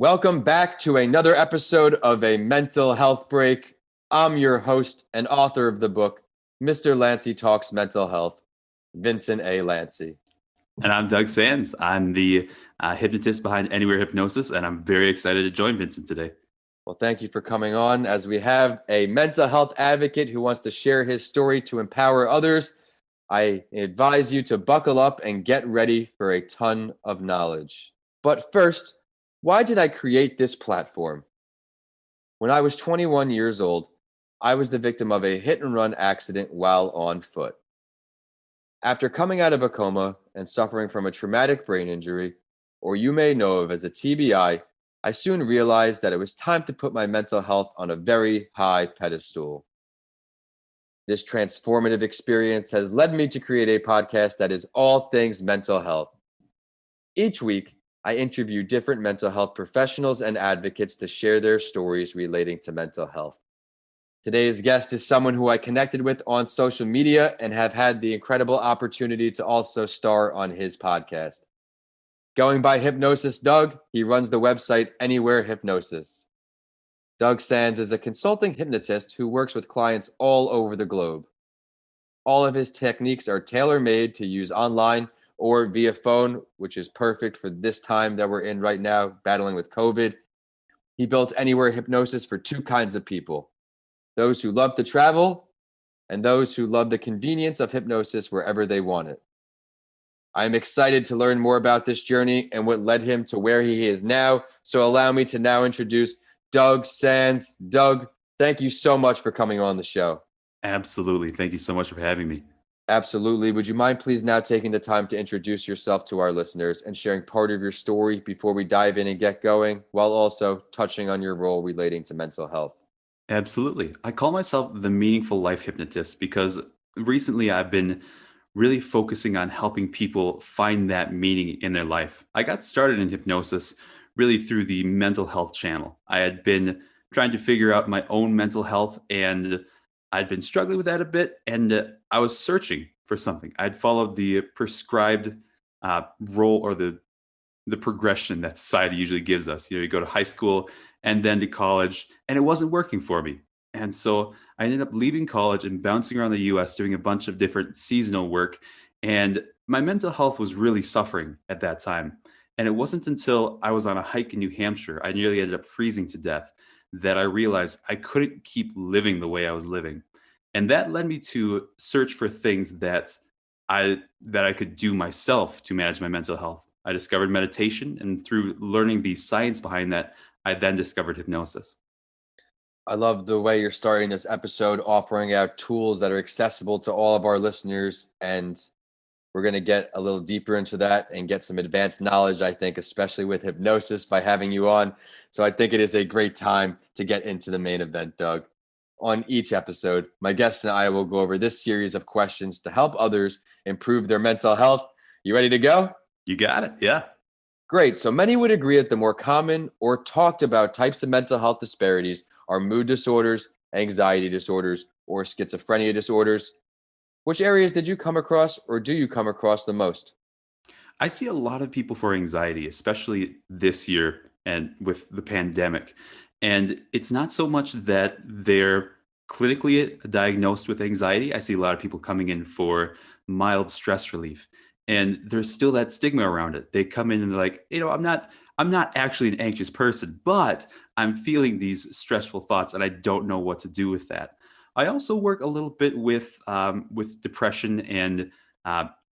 Welcome back to another episode of A Mental Health Break. I'm your host and author of the book, Mr. Lanci Talks Mental Health, Vincent A. Lanci. And I'm Doug Sands. I'm the hypnotist behind Anywhere Hypnosis, and I'm very excited to join Vincent today. Well, thank you for coming on as we have a mental health advocate who wants to share his story to empower others. I advise you to buckle up and get ready for a ton of knowledge. But first, why did I create this platform? When I was 21 years old, I was the victim of a hit-and-run accident while on foot. After coming out of a coma and suffering from a traumatic brain injury, or you may know of as a TBI, I soon realized that it was time to put my mental health on a very high pedestal. This transformative experience has led me to create a podcast that is all things mental health. Each week, I interview different mental health professionals and advocates to share their stories relating to mental health. Today's guest is someone who I connected with on social media and have had the incredible opportunity to also star on his podcast. Going by Hypnosis Doug, he runs the website Anywhere Hypnosis. Doug Sands is a consulting hypnotist who works with clients all over the globe. All of his techniques are tailor-made to use online or via phone, which is perfect for this time that we're in right now, battling with COVID. He built Anywhere Hypnosis for two kinds of people: those who love to travel and those who love the convenience of hypnosis wherever they want it. I'm excited to learn more about this journey and what led him to where he is now. So allow me to now introduce Doug Sands. Doug, thank you so much for coming on the show. Absolutely. Thank you so much for having me. Absolutely. Would you mind please now taking the time to introduce yourself to our listeners and sharing part of your story before we dive in and get going, while also touching on your role relating to mental health? Absolutely. I call myself the meaningful life hypnotist because recently I've been really focusing on helping people find that meaning in their life. I got started in hypnosis really through the mental health channel. I had been trying to figure out my own mental health, and I'd been struggling with that a bit, and I was searching for something. I'd followed the prescribed role or the progression that society usually gives us. You go to high school and then to college, and it wasn't working for me. And so I ended up leaving college and bouncing around the US doing a bunch of different seasonal work. And my mental health was really suffering at that time. And it wasn't until I was on a hike in New Hampshire, I nearly ended up freezing to death, that I realized I couldn't keep living the way I was living. And that led me to search for things that I could do myself to manage my mental health. I discovered meditation, and through learning the science behind that, I then discovered hypnosis. I love the way you're starting this episode, offering out tools that are accessible to all of our listeners. And we're going to get a little deeper into that and get some advanced knowledge, I think, especially with hypnosis by having you on. So I think it is a great time to get into the main event, Doug. On each episode, my guests and I will go over this series of questions to help others improve their mental health. You ready to go? You got it. Yeah. Great. So many would agree that the more common or talked about types of mental health disparities are mood disorders, anxiety disorders, or schizophrenia disorders. Which areas did you come across, or do you come across the most? I see a lot of people for anxiety, especially this year and with the pandemic. And it's not so much that they're clinically diagnosed with anxiety. I see a lot of people coming in for mild stress relief. And there's still that stigma around it. They come in and they're like, I'm not actually an anxious person, but I'm feeling these stressful thoughts and I don't know what to do with that. I also work a little bit with depression and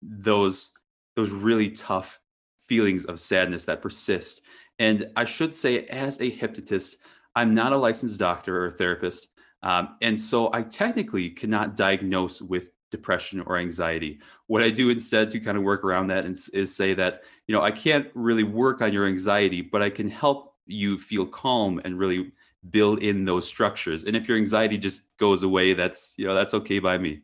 those really tough feelings of sadness that persist. And I should say, as a hypnotist, I'm not a licensed doctor or therapist, and so I technically cannot diagnose with depression or anxiety. What I do instead to kind of work around that is say that I can't really work on your anxiety, but I can help you feel calm and really build in those structures. And if your anxiety just goes away, that's okay by me.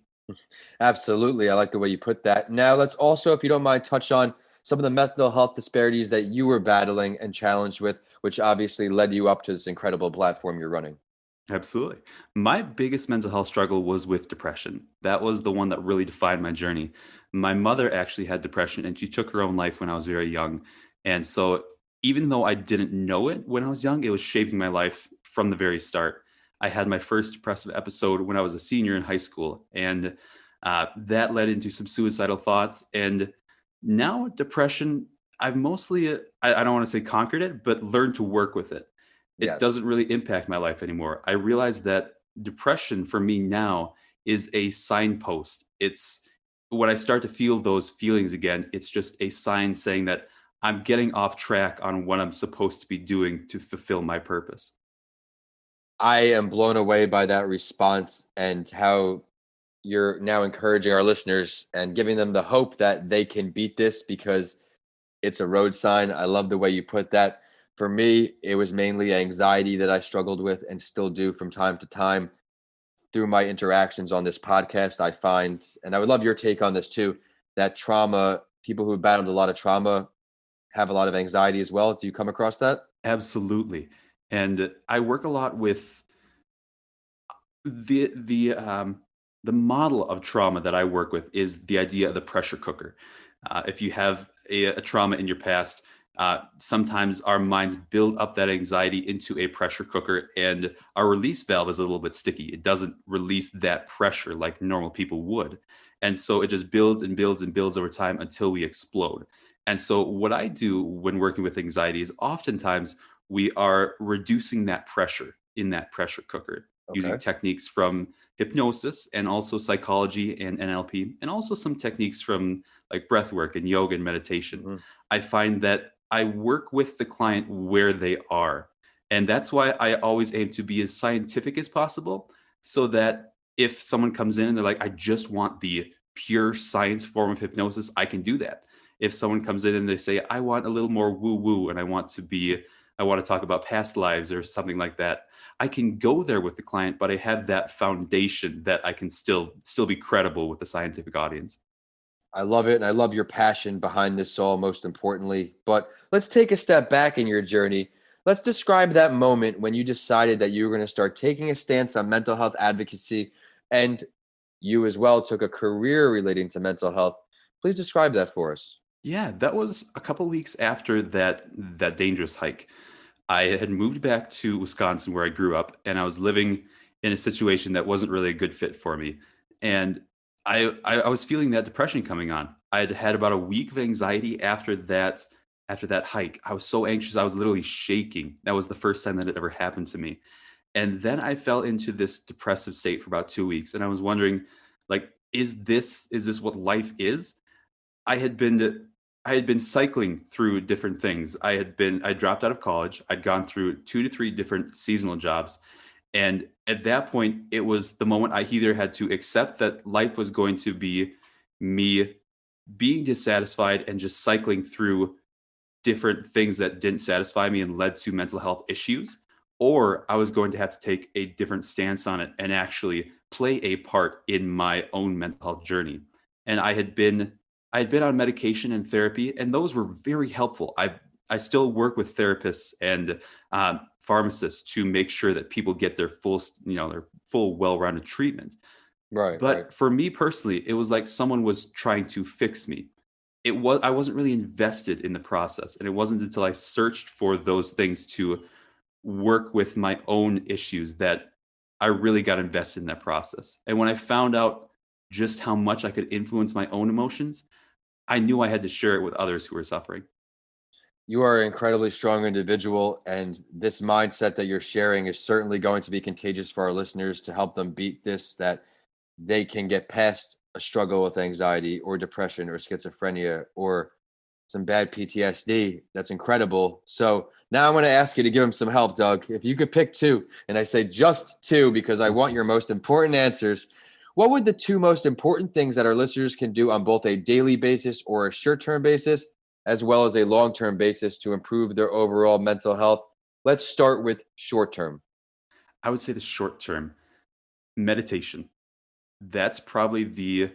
Absolutely. I like the way you put that. Now, let's also, if you don't mind, touch on some of the mental health disparities that you were battling and challenged with, which obviously led you up to this incredible platform you're running. Absolutely. My biggest mental health struggle was with depression. That was the one that really defined my journey. My mother actually had depression and she took her own life when I was very young. And so even though I didn't know it when I was young, it was shaping my life from the very start. I had my first depressive episode when I was a senior in high school, and that led into some suicidal thoughts. And now depression, I've mostly, I don't want to say conquered it, but learned to work with it. It Yes. doesn't really impact my life anymore. I realize that depression for me now is a signpost. It's when I start to feel those feelings again, it's just a sign saying that I'm getting off track on what I'm supposed to be doing to fulfill my purpose. I am blown away by that response and how you're now encouraging our listeners and giving them the hope that they can beat this because it's a road sign. I love the way you put that. For me, it was mainly anxiety that I struggled with and still do from time to time. Through my interactions on this podcast, I find, and I would love your take on this too, that trauma, people who battled a lot of trauma have a lot of anxiety as well. Do you come across that? Absolutely. And I work a lot with the the um, the model of trauma that I work with is the idea of the pressure cooker. If you have a trauma in your past, sometimes our minds build up that anxiety into a pressure cooker, and our release valve is a little bit sticky. It doesn't release that pressure like normal people would, and so it just builds and builds and builds over time until we explode. And so, what I do when working with anxiety is oftentimes we are reducing that pressure in that pressure cooker using Okay. techniques from hypnosis and also psychology and NLP, and also some techniques from like breath work and yoga and meditation. Hmm. I find that I work with the client where they are. And that's why I always aim to be as scientific as possible so that if someone comes in and they're like, I just want the pure science form of hypnosis, I can do that. If someone comes in and they say, I want a little more woo woo and I want to talk about past lives or something like that, I can go there with the client, but I have that foundation that I can still be credible with the scientific audience. I love it. And I love your passion behind this all, most importantly. But let's take a step back in your journey. Let's describe that moment when you decided that you were going to start taking a stance on mental health advocacy and you as well took a career relating to mental health. Please describe that for us. Yeah, that was a couple weeks after that dangerous hike. I had moved back to Wisconsin where I grew up, and I was living in a situation that wasn't really a good fit for me. And I was feeling that depression coming on. I'd had about a week of anxiety after that hike. I was so anxious, I was literally shaking. That was the first time that it ever happened to me. And then I fell into this depressive state for about 2 weeks, and I was wondering, like, is this what life is? I had been I had been cycling through different things. I dropped out of college. I'd gone through 2 to 3 different seasonal jobs, and at that point, it was the moment I either had to accept that life was going to be me being dissatisfied and just cycling through different things that didn't satisfy me and led to mental health issues, or I was going to have to take a different stance on it and actually play a part in my own mental health journey. And I had been on medication and therapy, and those were very helpful. I still work with therapists and pharmacists to make sure that people get their full well-rounded treatment. Right, right. But for me personally, it was like someone was trying to fix me. I wasn't really invested in the process, and it wasn't until I searched for those things to work with my own issues that I really got invested in that process. And when I found out just how much I could influence my own emotions, I knew I had to share it with others who were suffering. You are an incredibly strong individual, and this mindset that you're sharing is certainly going to be contagious for our listeners to help them beat this, that they can get past a struggle with anxiety or depression or schizophrenia or some bad PTSD. That's incredible. So now I'm going to ask you to give them some help, Doug. If you could pick two, and I say just two because I want your most important answers, what would the two most important things that our listeners can do on both a daily basis or a short-term basis, as well as a long-term basis to improve their overall mental health? Let's start with short-term. I would say the short term meditation. That's probably the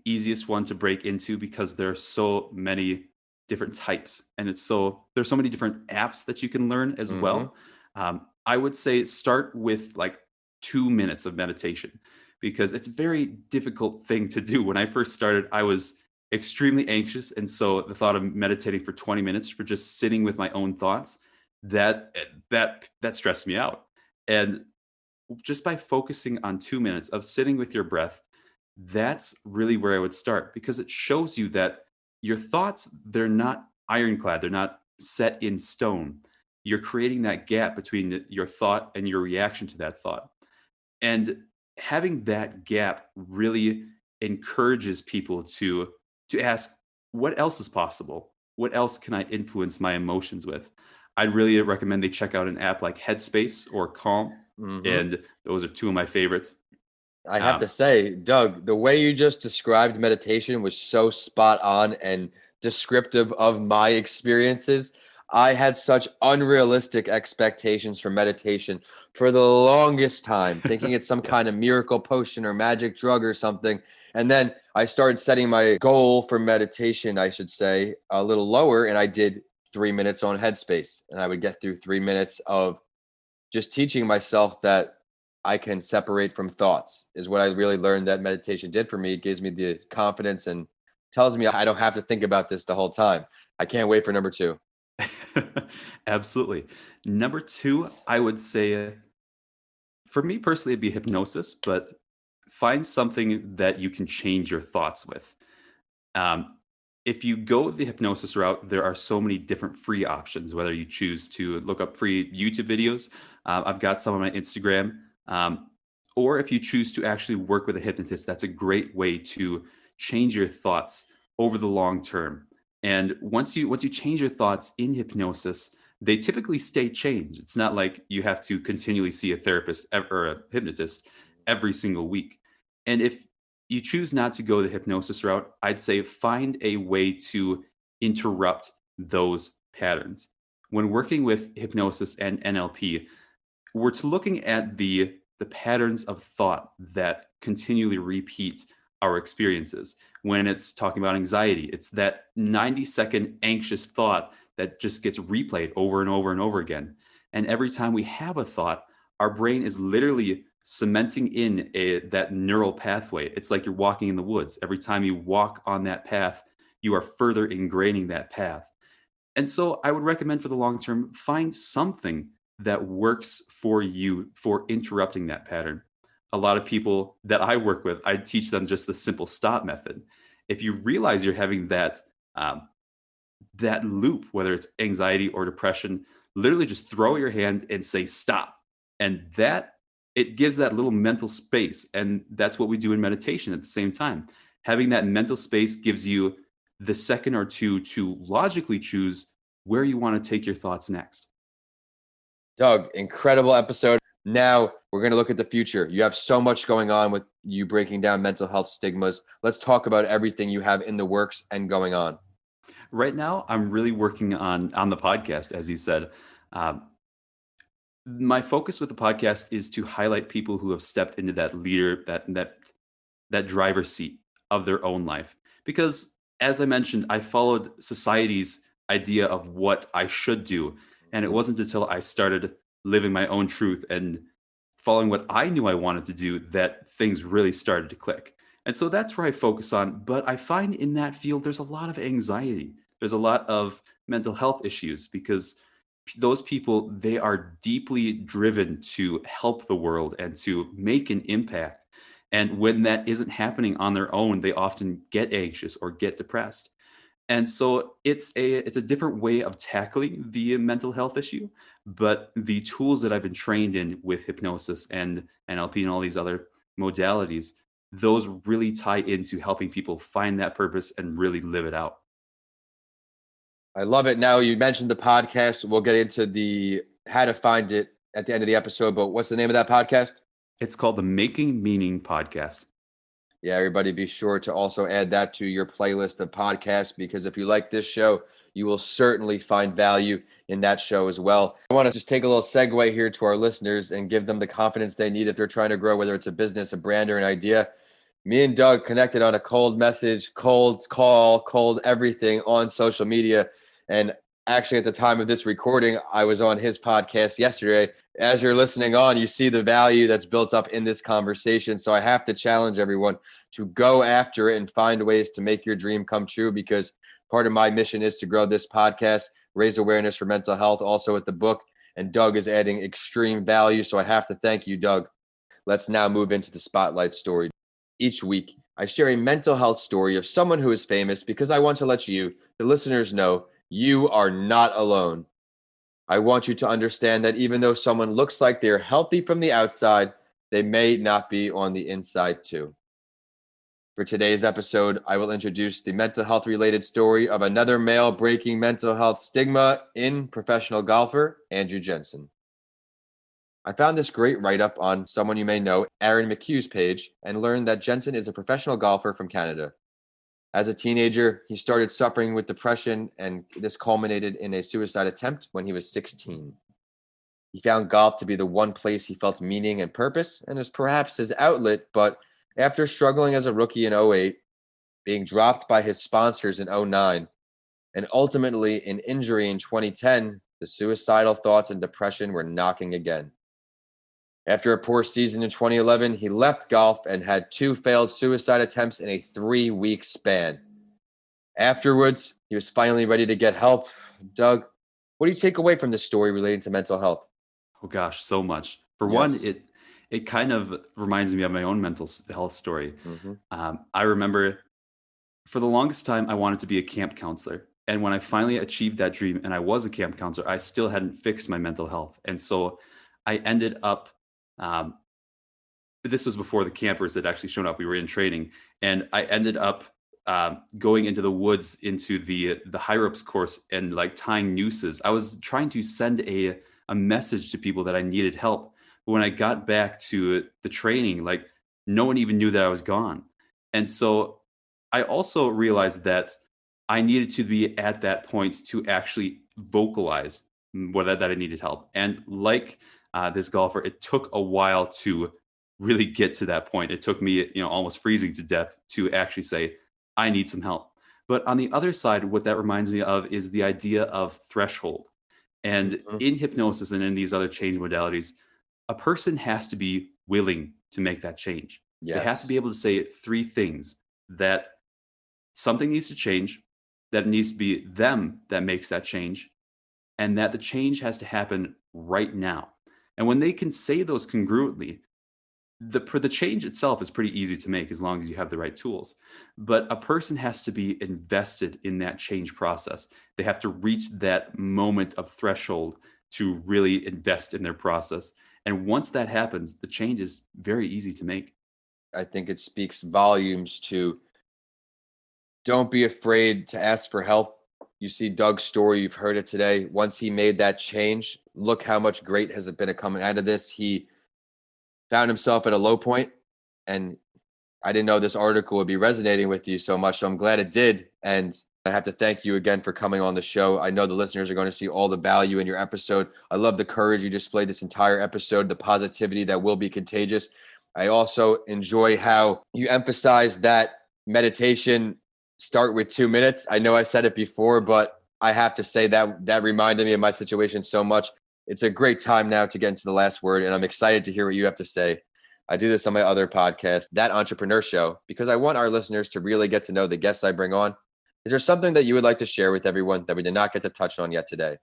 easiest one to break into because there are so many different types, and there's so many different apps that you can learn as Hmm. well. I would say start with like 2 minutes of meditation because it's a very difficult thing to do. When I first started, I was extremely anxious. And so the thought of meditating for 20 minutes, for just sitting with my own thoughts, that stressed me out. And just by focusing on 2 minutes of sitting with your breath, that's really where I would start, because it shows you that your thoughts, they're not ironclad, they're not set in stone. You're creating that gap between your thought and your reaction to that thought. And having that gap really encourages people to ask, what else is possible? What else can I influence my emotions with? I'd really recommend they check out an app like Headspace or Calm, Hmm. and those are two of my favorites. I have to Um, say, Doug, the way you just described meditation was so spot on and descriptive of my experiences. I had such unrealistic expectations for meditation for the longest time, thinking it's some yeah, kind of miracle potion or magic drug or something. And then I started setting my goal for meditation, I should say, a little lower, and I did 3 minutes on Headspace. And I would get through 3 minutes of just teaching myself that I can separate from thoughts is what I really learned that meditation did for me. It gives me the confidence and tells me I don't have to think about this the whole time. I can't wait for number two. absolutely. Number two, I would say, for me personally, it'd be hypnosis, but find something that you can change your thoughts with. Um, if you go the hypnosis route, there are so many different free options, whether you choose to look up free YouTube videos. I've got some on my Instagram. Or if you choose to actually work with a hypnotist, that's a great way to change your thoughts over the long term. And once you change your thoughts in hypnosis, they typically stay changed. It's not like you have to continually see a therapist or a hypnotist every single week. And if you choose not to go the hypnosis route, I'd say find a way to interrupt those patterns. When working with hypnosis and NLP, we're to looking at the patterns of thought that continually repeat our experiences. When it's talking about anxiety, it's that 90-second anxious thought that just gets replayed over and over and over again. And every time we have a thought, our brain is literally cementing in that neural pathway. It's like you're walking in the woods. Every time you walk on that path, you are further ingraining that path. And so I would recommend for the long term, find something that works for you for interrupting that pattern. A lot of people that I work with, I teach them just the simple stop method. If you realize you're having um, that loop, whether it's anxiety or depression, literally just throw your hand and say stop. And that it gives that little mental space. And that's what we do in meditation at the same time. Having that mental space gives you the second or two to logically choose where you want to take your thoughts next. Doug, incredible episode. Now we're going to look at the future. You have so much going on with you breaking down mental health stigmas. Let's talk about everything you have in the works and going on. Right now, I'm really working on the podcast, as you said. Um, my focus with the podcast is to highlight people who have stepped into that leader, that driver's seat of their own life. Because as I mentioned, I followed society's idea of what I should do. And it wasn't until I started living my own truth and following what I knew I wanted to do that things really started to click. And so that's where I focus on. But I find in that field, there's a lot of anxiety. There's a lot of mental health issues because those people, they are deeply driven to help the world and to make an impact. And when that isn't happening on their own, they often get anxious or get depressed. And so it's a different way of tackling the mental health issue, but the tools that I've been trained in with hypnosis and NLP and all these other modalities, those really tie into helping people find that purpose and really live it out. I love it. Now you mentioned the podcast. We'll get into the how to find it at the end of the episode, but what's the name of that podcast? It's called the Making Meaning Podcast. Yeah, everybody be sure to also add that to your playlist of podcasts because if you like this show, you will certainly find value in that show as well. I want to just take a little segue here to our listeners and give them the confidence they need if they're trying to grow, whether it's a business, a brand, or an idea. Me and Doug connected on a cold message, cold call, cold everything on social media. And Actually, at the time of this recording, I was on his podcast yesterday. As you're listening on, you see the value that's built up in this conversation. So I have to challenge everyone to go after it and find ways to make your dream come true, because part of my mission is to grow this podcast, raise awareness for mental health, also with the book. And Doug is adding extreme value. So I have to thank you, Doug. Let's now move into the spotlight story. Each week, I share a mental health story of someone who is famous because I want to let you, the listeners, know you are not alone. I want you to understand that even though someone looks like they're healthy from the outside, they may not be on the inside too. For today's episode, I will introduce the mental health related story of another male breaking mental health stigma in professional golfer, Andrew Jensen. I found this great write-up on someone you may know, Aaron McHugh's page, and learned that Jensen is a professional golfer from Canada. As a teenager, he started suffering with depression, and this culminated in a suicide attempt when he was 16. He found golf to be the one place he felt meaning and purpose, and was perhaps his outlet, but after struggling as a rookie in 2008, being dropped by his sponsors in 2009, and ultimately an injury in 2010, the suicidal thoughts and depression were knocking again. After a poor season in 2011, he left golf and had 2 failed suicide attempts in a 3-week span. Afterwards, he was finally ready to get help. Doug, what do you take away from this story relating to mental health? Oh gosh, so much. For Yes. one, it kind of reminds me of my own mental health story. I remember for the longest time, I wanted to be a camp counselor. And when I finally achieved that dream and I was a camp counselor, I still hadn't fixed my mental health. And so I ended up, this was before the campers had actually shown up. We were in training, and I ended up going into the woods into the high ropes course and like tying nooses. I was trying to send a message to people that I needed help. But when I got back to the training, like no one even knew that I was gone. And so I also realized that I needed to be at that point to actually vocalize that I needed help. And like this golfer, it took a while to really get to that point. It took me, almost freezing to death to actually say, I need some help. But on the other side, what that reminds me of is the idea of threshold. And in hypnosis and in these other change modalities, a person has to be willing to make that change. Yes. They have to be able to say 3 things: that something needs to change, that it needs to be them that makes that change, and that the change has to happen right now. And when they can say those congruently, the change itself is pretty easy to make as long as you have the right tools. But a person has to be invested in that change process. They have to reach that moment of threshold to really invest in their process. And once that happens, the change is very easy to make. I think it speaks volumes to don't be afraid to ask for help. You see Doug's story, you've heard it today. Once he made that change, look how much great has it been coming out of this. He found himself at a low point, and I didn't know this article would be resonating with you so much, so I'm glad it did. And I have to thank you again for coming on the show. I know the listeners are going to see all the value in your episode. I love the courage you displayed this entire episode, the positivity that will be contagious. I also enjoy how you emphasize that meditation start with 2 minutes. I know I said it before, but I have to say that reminded me of my situation so much. It's a great time now to get into the last word, and I'm excited to hear what you have to say. I do this on my other podcast, That Entrepreneur Show, because I want our listeners to really get to know the guests I bring on. Is there something that you would like to share with everyone that we did not get to touch on yet today?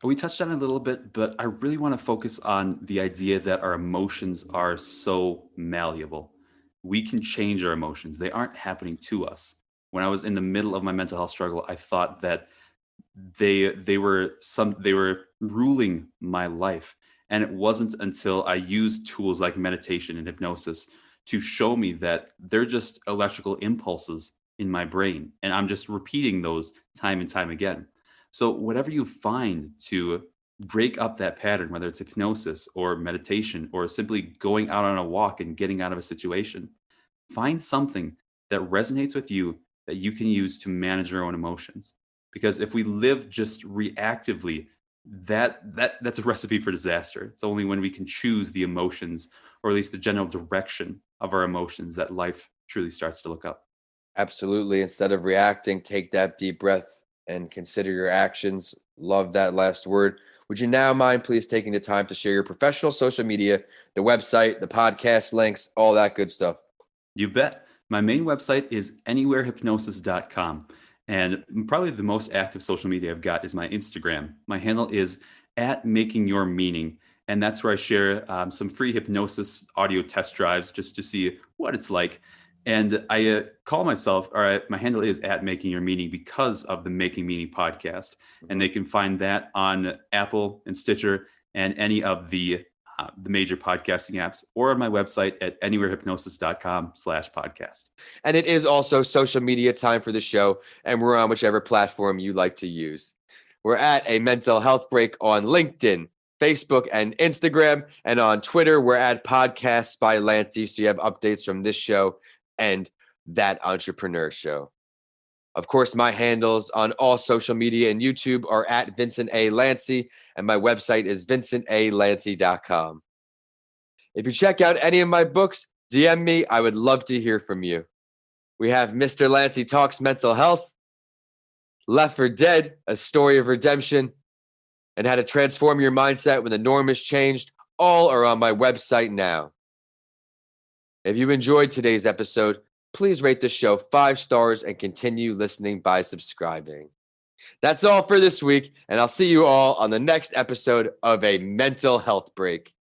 We touched on it a little bit, but I really want to focus on the idea that our emotions are so malleable. We can change our emotions. They aren't happening to us. When I was in the middle of my mental health struggle, I thought that they were ruling my life. And it wasn't until I used tools like meditation and hypnosis to show me that they're just electrical impulses in my brain. And I'm just repeating those time and time again. So whatever you find to break up that pattern, whether it's hypnosis or meditation or simply going out on a walk and getting out of a situation, find something that resonates with you that you can use to manage your own emotions. Because if we live just reactively, that's a recipe for disaster. It's only when we can choose the emotions, or at least the general direction of our emotions, that life truly starts to look up. Absolutely. Instead of reacting, take that deep breath and consider your actions. Love that last word. Would you now mind please taking the time to share your professional social media, the website, the podcast links, all that good stuff? You bet. My main website is anywherehypnosis.com. And probably the most active social media I've got is my Instagram. My handle is @makingyourmeaning. And that's where I share some free hypnosis audio test drives just to see what it's like. And I call myself, or my handle is @makingyourmeaning because of the Making Meaning podcast. And they can find that on Apple and Stitcher and any of the major podcasting apps, or on my website at anywherehypnosis.com/podcast. And it is also social media time for the show, and we're on whichever platform you like to use. We're at A Mental Health Break on LinkedIn, Facebook, and Instagram. And on Twitter, we're at Podcasts by Lanci, so you have updates from this show and that entrepreneur show. Of course, my handles on all social media and YouTube are at Vincent A. Lanci, and my website is vincentalanci.com. If you check out any of my books, DM me. I would love to hear from you. We have Mr. Lanci Talks Mental Health, Left for Dead, A Story of Redemption, and How to Transform Your Mindset When the Norm is Changed. All are on my website now. If you enjoyed today's episode, please rate the show 5 stars and continue listening by subscribing. That's all for this week, and I'll see you all on the next episode of A Mental Health Break.